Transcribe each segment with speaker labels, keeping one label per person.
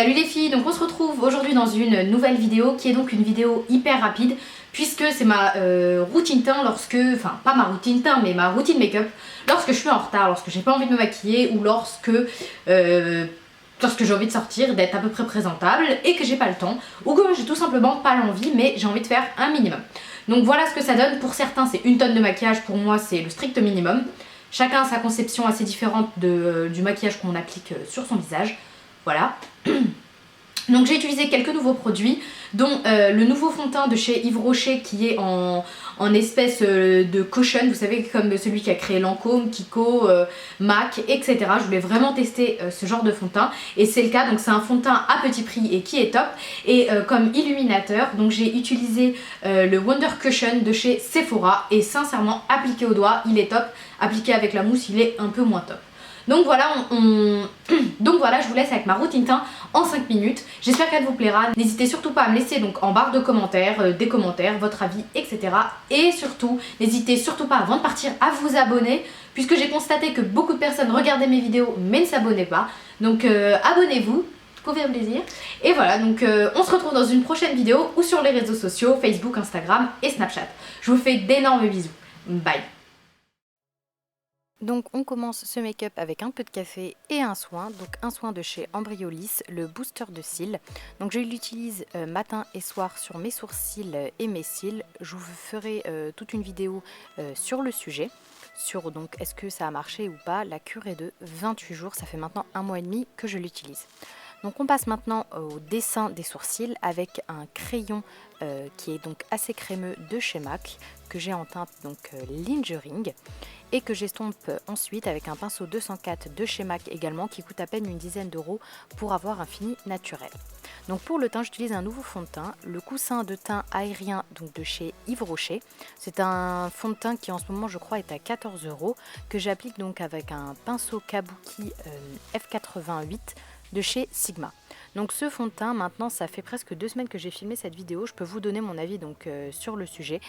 Speaker 1: Salut les filles, donc on se retrouve aujourd'hui dans une nouvelle vidéo qui est donc une vidéo hyper rapide puisque c'est ma routine teint lorsque, enfin pas ma routine teint mais ma routine make-up lorsque je suis en retard, lorsque j'ai pas envie de me maquiller ou lorsque j'ai envie de sortir, d'être à peu près présentable et que j'ai pas le temps ou que j'ai tout simplement pas l'envie mais j'ai envie de faire un minimum. Donc voilà ce que ça donne. Pour certains c'est une tonne de maquillage, pour moi c'est le strict minimum. Chacun a sa conception assez différente du maquillage qu'on applique sur son visage. Voilà. Donc j'ai utilisé quelques nouveaux produits, dont le nouveau fond de teint de chez Yves Rocher qui est en espèce de cushion, vous savez, comme celui qui a créé Lancôme, Kiko, MAC, etc. Je voulais vraiment tester ce genre de fond de teint et c'est le cas. Donc c'est un fond de teint à petit prix et qui est top. Et comme illuminateur, donc j'ai utilisé le Wonder Cushion de chez Sephora et sincèrement appliqué au doigt il est top, appliqué avec la mousse il est un peu moins top. Donc voilà, donc voilà, je vous laisse avec ma routine teint en 5 minutes. J'espère qu'elle vous plaira. N'hésitez surtout pas à me laisser donc en barre de commentaires, des commentaires, votre avis, etc. Et surtout, n'hésitez surtout pas avant de partir à vous abonner, puisque j'ai constaté que beaucoup de personnes regardaient mes vidéos mais ne s'abonnaient pas. Donc abonnez-vous, pour faire plaisir. Et voilà, donc on se retrouve dans une prochaine vidéo ou sur les réseaux sociaux, Facebook, Instagram et Snapchat. Je vous fais d'énormes bisous. Bye.
Speaker 2: Donc on commence ce make-up avec un peu de café et un soin, donc un soin de chez Ambriolis, le booster de cils. Donc je l'utilise matin et soir sur mes sourcils et mes cils. Je vous ferai toute une vidéo sur le sujet, sur donc est-ce que ça a marché ou pas. La cure est de 28 jours, ça fait maintenant 1 mois et demi que je l'utilise. Donc on passe maintenant au dessin des sourcils avec un crayon qui est donc assez crémeux de chez MAC, que j'ai en teinte donc Lingering, et que j'estompe ensuite avec un pinceau 204 de chez MAC également, qui coûte à peine une dizaine d'euros pour avoir un fini naturel. Donc pour le teint, j'utilise un nouveau fond de teint, le coussin de teint aérien donc de chez Yves Rocher. C'est un fond de teint qui en ce moment je crois est à 14 euros, que j'applique donc avec un pinceau Kabuki F88 de chez Sigma. Donc ce fond de teint, maintenant ça fait presque 2 semaines que j'ai filmé cette vidéo, je peux vous donner mon avis donc sur le sujet.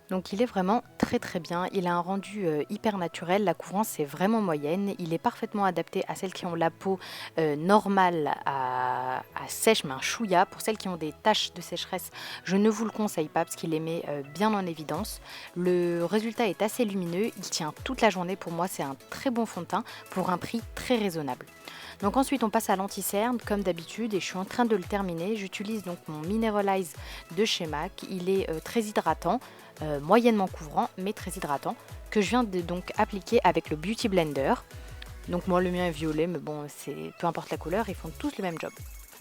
Speaker 2: Donc il est vraiment très très bien, il a un rendu hyper naturel, la couvrance est vraiment moyenne, il est parfaitement adapté à celles qui ont la peau normale à sèche mais un chouïa. Pour celles qui ont des taches de sécheresse, je ne vous le conseille pas parce qu'il les met bien en évidence. Le résultat est assez lumineux, il tient toute la journée, pour moi c'est un très bon fond de teint pour un prix très raisonnable. Donc ensuite on passe à l'anti-cerne comme d'habitude et je suis en train de le terminer. J'utilise donc mon Mineralize de chez MAC, il est très hydratant, moyennement couvrant mais très hydratant, que je viens de donc appliquer avec le Beauty Blender. Donc moi le mien est violet mais bon c'est peu importe la couleur, ils font tous le même job.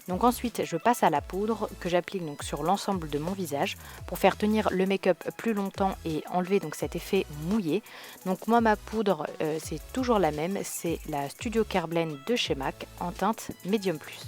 Speaker 2: Donc ensuite je passe à la poudre que j'applique donc sur l'ensemble de mon visage pour faire tenir le make-up plus longtemps et enlever donc cet effet mouillé. Donc moi ma poudre c'est toujours la même, c'est la Studio Care Blend de chez MAC en teinte Medium Plus.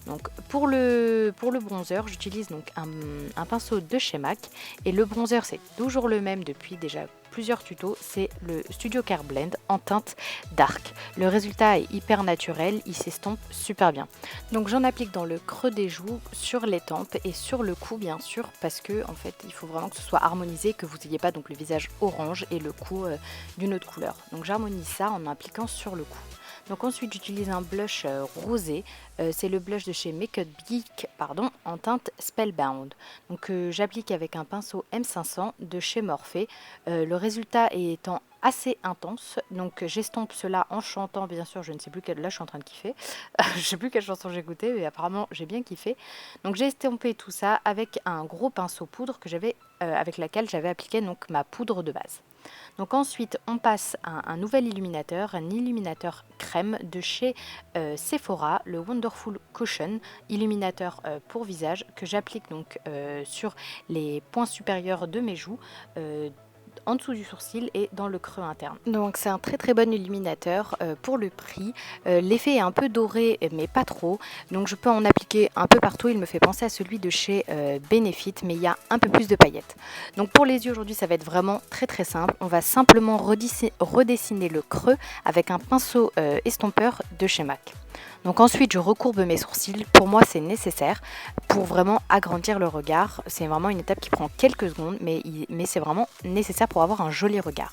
Speaker 2: Donc pour le bronzer, j'utilise donc un pinceau de chez MAC et le bronzer c'est toujours le même depuis déjà plusieurs tutos, c'est le Studio Care Blend en teinte dark. Le résultat est hyper naturel, il s'estompe super bien. Donc j'en applique dans le creux des joues, sur les tempes et sur le cou bien sûr, parce que en fait il faut vraiment que ce soit harmonisé, que vous n'ayez pas donc le visage orange et le cou d'une autre couleur. Donc j'harmonise ça en appliquant sur le cou. Donc ensuite j'utilise un blush rosé, c'est le blush de chez Make Up Geek en teinte Spellbound. Donc j'applique avec un pinceau M500 de chez Morphe, le résultat étant assez intense, donc j'estompe cela en chantant bien sûr, je ne sais plus quelle, là je suis en train de kiffer, je sais plus quelle chanson j'ai écouté mais apparemment j'ai bien kiffé. Donc j'ai estompé tout ça avec un gros pinceau poudre que j'avais avec laquelle j'avais appliqué donc ma poudre de base. Donc ensuite on passe à un nouvel illuminateur, un illuminateur crème de chez Sephora, le Wonderful Cushion, illuminateur pour visage que j'applique donc sur les points supérieurs de mes joues, en dessous du sourcil et dans le creux interne. Donc c'est un très très bon illuminateur pour le prix. L'effet est un peu doré mais pas trop, donc je peux en appliquer un peu partout. Il me fait penser à celui de chez Benefit mais il y a un peu plus de paillettes. Donc pour les yeux aujourd'hui ça va être vraiment très très simple. On va simplement redessiner le creux avec un pinceau estompeur de chez MAC. Donc ensuite, je recourbe mes sourcils. Pour moi, c'est nécessaire pour vraiment agrandir le regard. C'est vraiment une étape qui prend quelques secondes, mais c'est vraiment nécessaire pour avoir un joli regard.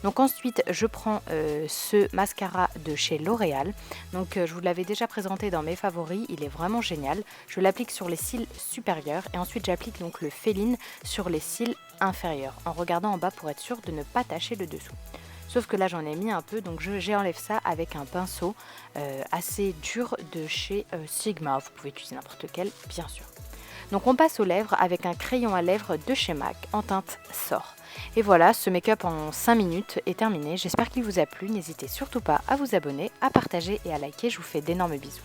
Speaker 2: Donc ensuite, je prends ce mascara de chez L'Oréal. Donc je vous l'avais déjà présenté dans mes favoris, il est vraiment génial. Je l'applique sur les cils supérieurs et ensuite j'applique donc le Féline sur les cils inférieurs en regardant en bas pour être sûr de ne pas tacher le dessous. Sauf que là j'en ai mis un peu, donc j'enlève ça avec un pinceau assez dur de chez Sigma. Vous pouvez utiliser n'importe lequel, bien sûr. Donc on passe aux lèvres avec un crayon à lèvres de chez MAC en teinte Sort. Et voilà, ce make-up en 5 minutes est terminé. J'espère qu'il vous a plu. N'hésitez surtout pas à vous abonner, à partager et à liker. Je vous fais d'énormes bisous.